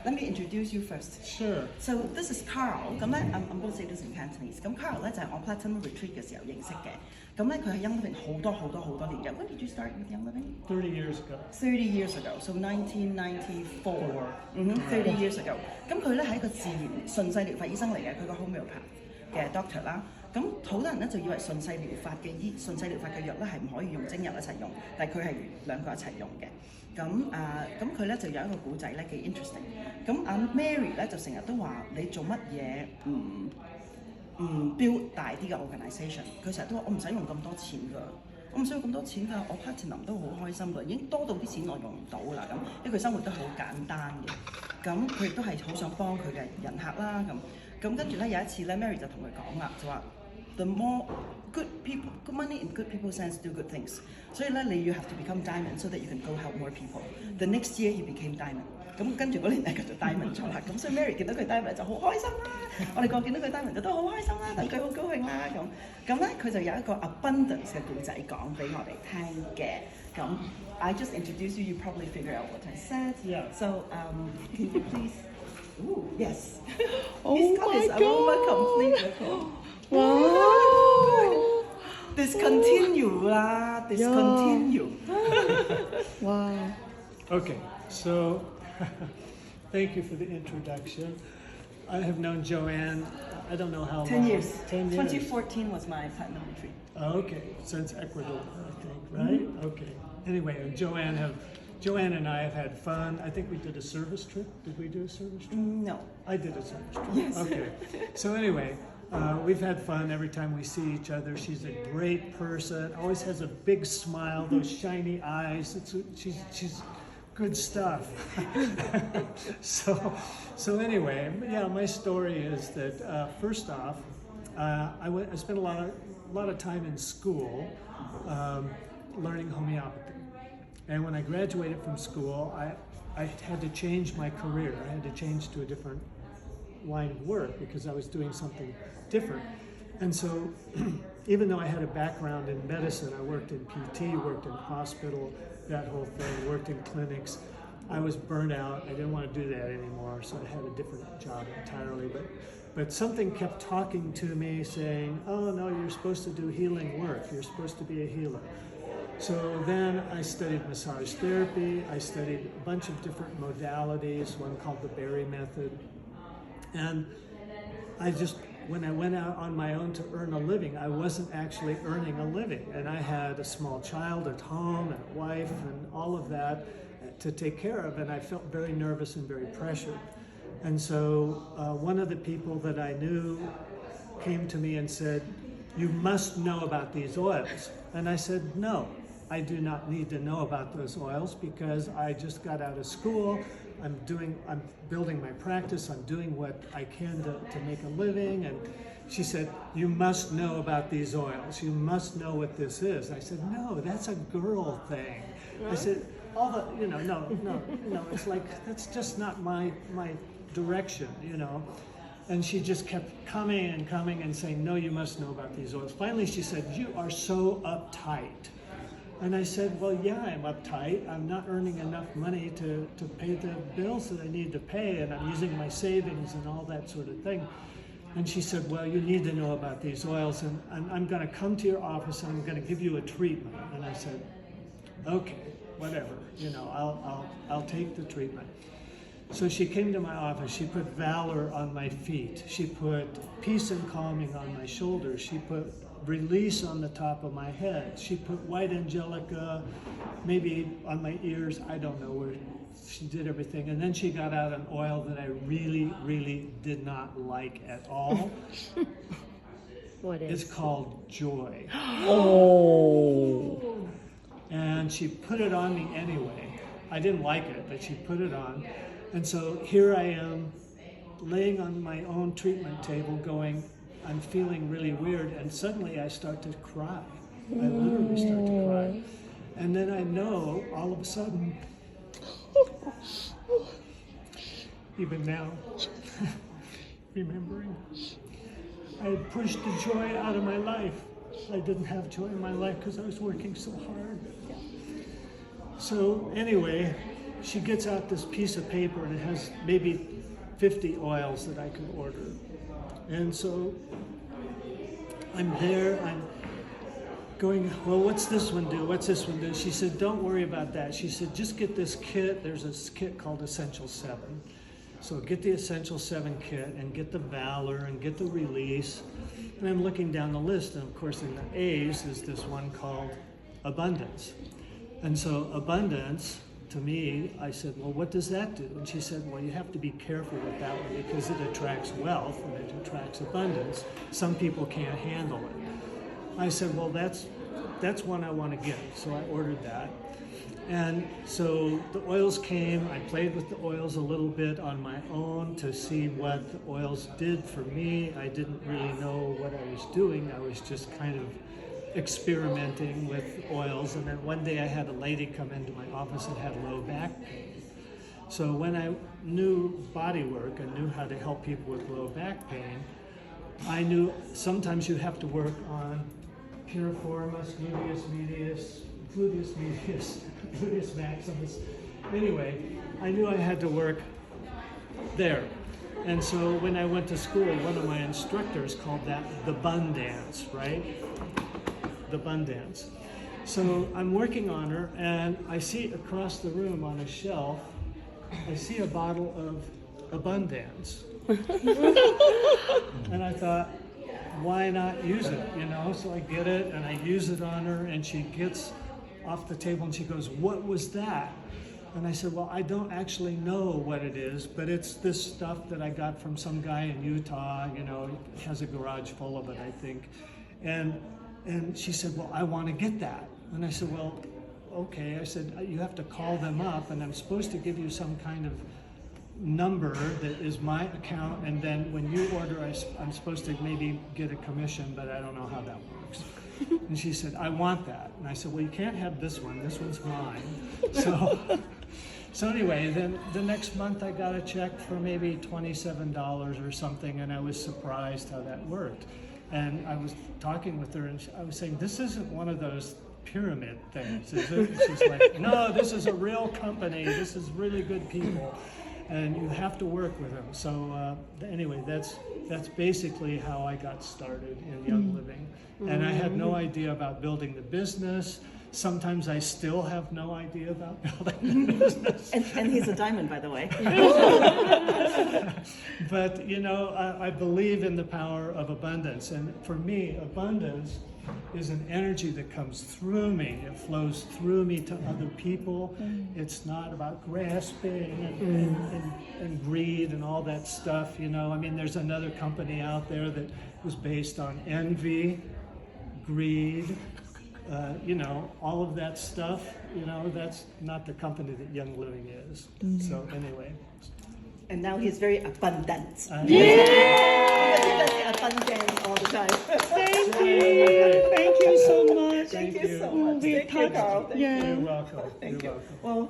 let me introduce you first. Sure. So this is Carl.咁咧I'm going to say this in Cantonese. 咁 Carl 咧就係我 Platinum Retreat 嘅時候認識嘅。咁咧佢係 Young Living 好多年嘅。When did you start with Young Living? 30 years ago. 30 years ago, so 1994. 30 years ago. 咁佢咧係一個自然順勢療法醫生嚟嘅，佢個 homeopath 嘅 doctor 啦。咁好多人咧就以為順勢療法嘅藥咧係唔可以用精油一齊用，但係佢係兩個一齊用嘅。咁佢咧就有一個古仔咧幾 interesting。咁阿 Mary 咧就成日都話你做乜嘢唔 build 大啲嘅 organisation， 佢成日都話我唔使用咁多錢㗎，我唔需要咁多錢㗎，我 Platinum 都好開心㗎，已經多到啲錢我用唔到啦咁，因為佢生活得好簡單嘅。咁佢亦都係好想幫佢嘅人客啦咁跟住咧有一次咧 Mary 就同佢講啦，就話 The more good people, good money in good people's hands do good things。所以咧你要 have to become diamond so that you can go help more people。The next year he became diamond。咁跟住嗰年咧佢就 diamond 咗啦。咁所以 Mary 見到佢 diamond 就好開心啦。我哋個見到佢 diamond 都好開心啦，等佢好高興啦咁咧佢就有一個 abundance 嘅故仔講俾我哋聽嘅。咁 I just introduce you, you probably figure out what I said. Yeah. So can you please? Ooh, yes. Oh He's got his my aroma God. complete with him. Wow. Discontinue lah, discontinue. Wow. Okay, so thank you for the introduction. I have known Joanne, I don't know how 10 long. years. 10 years. 2014 was my platinum retreat. Okay, since Ecuador, I think, right? Okay. Anyway, Joanne and I have had fun. I think we did a service trip. Did we do a service trip? No. I did a service trip. Yes. Okay. So anyway, we've had fun every time we see each other. She's a great person. Always has a big smile, those shiny eyes. She's good stuff. So anyway, yeah, my story is that first off, I spent a lot of time in school learning homeopathy. And when I graduated from school, I had to change my career. I had to change to a different line of work because I was doing something different. And so even though I had a background in medicine, I worked in PT, worked in hospital, that whole thing, worked in clinics, I was burnt out. I didn't want to do that anymore, so I had a different job entirely. But something kept talking to me saying, oh no, you're supposed to do healing work. You're supposed to be a healer. So then I studied massage therapy. I studied a bunch of different modalities, one called the Berry method. And when I went out on my own to earn a living, I wasn't actually earning a living. And I had a small child at home and a wife and all of that to take care of. And I felt very nervous and very pressured. And so one of the people that I knew came to me and said, you must know about these oils. And I said, no, I do not need to know about those oils because I just got out of school. I'm building my practice. I'm doing what I can to make a living. And she said, you must know about these oils. You must know what this is. I said, no, that's a girl thing. I said, no, it's like, that's just not my direction, And she just kept coming and saying, no, you must know about these oils. Finally, she said, you are so uptight. And I said, well, yeah, I'm uptight. I'm not earning enough money to pay the bills that I need to pay, and I'm using my savings and all that sort of thing. And she said, well, you need to know about these oils, and I'm going to come to your office and I'm going to give you a treatment. And I said, okay, whatever, I'll take the treatment. So she came to my office. She put Valor on my feet. She put Peace and Calming on my shoulders. She put Release on the top of my head. She put White Angelica maybe on my ears. I don't know where. She did everything. And then she got out an oil that I really, really did not like at all. What is? It's called Joy. Oh. And she put it on me anyway. I didn't like it, but she put it on. And so here I am laying on my own treatment table going, I'm feeling really weird, and suddenly I start to cry. I literally start to cry. And then I know, all of a sudden, even now, remembering, I had pushed the joy out of my life. I didn't have joy in my life because I was working so hard. So anyway, she gets out this piece of paper and it has maybe 50 oils that I can order. And so I'm there, I'm going, well, what's this one do? What's this one do? She said, don't worry about that. She said, just get this kit. There's a kit called Essential 7. So get the Essential 7 kit and get the Valor and get the Release. And I'm looking down the list, and of course in the A's is this one called Abundance. And so Abundance, to me, I said, well, what does that do? And she said, well, you have to be careful with that one because it attracts wealth and it attracts abundance. Some people can't handle it. I said, well, that's one I want to get. So I ordered that. And so the oils came. I played with the oils a little bit on my own to see what the oils did for me. I didn't really know what I was doing. I was just kind of experimenting with oils. And then one day I had a lady come into my office that had low back pain. So when I knew body work and knew how to help people with low back pain, I knew sometimes you have to work on piriformis, gluteus maximus. Anyway, I knew I had to work there. And so when I went to school, one of my instructors called that the bun dance, right? The bun dance. So I'm working on her, and I see across the room on a shelf, I see a bottle of Abundance. And I thought, why not use it, you know? So I get it and I use it on her, and she gets off the table and she goes, what was that? And I said, well, I don't actually know what it is, but it's this stuff that I got from some guy in Utah, you know, he has a garage full of it, I think. And she said, well, I want to get that. And I said, well, okay. I said, you have to call them up, and I'm supposed to give you some kind of number that is my account, and then when you order, I'm supposed to maybe get a commission, but I don't know how that works. And she said, I want that. And I said, well, you can't have this one's mine. So anyway, then the next month I got a check for maybe $27 or something, and I was surprised how that worked. And I was talking with her, and I was saying, this isn't one of those pyramid things, is it? And she's like, no, this is a real company. This is really good people, and you have to work with them. So anyway, that's basically how I got started in Young Living. And I had no idea about building the business. Sometimes I still have no idea about building the business. And he's a diamond, by the way. But, you know, I believe in the power of abundance. And for me, abundance is an energy that comes through me. It flows through me to other people. It's not about grasping and greed and all that stuff, you know. I mean, there's another company out there that was based on envy, greed, you know, all of that stuff, you know, that's not the company that Young Living is. So anyway. And now he's very abundant. Yeah! Abundant all the time. Thank you. Thank you so much. Thank you so much. We Thank you, touched. Carl. Thank Yeah. You're welcome. Thank You're you. welcome. Well,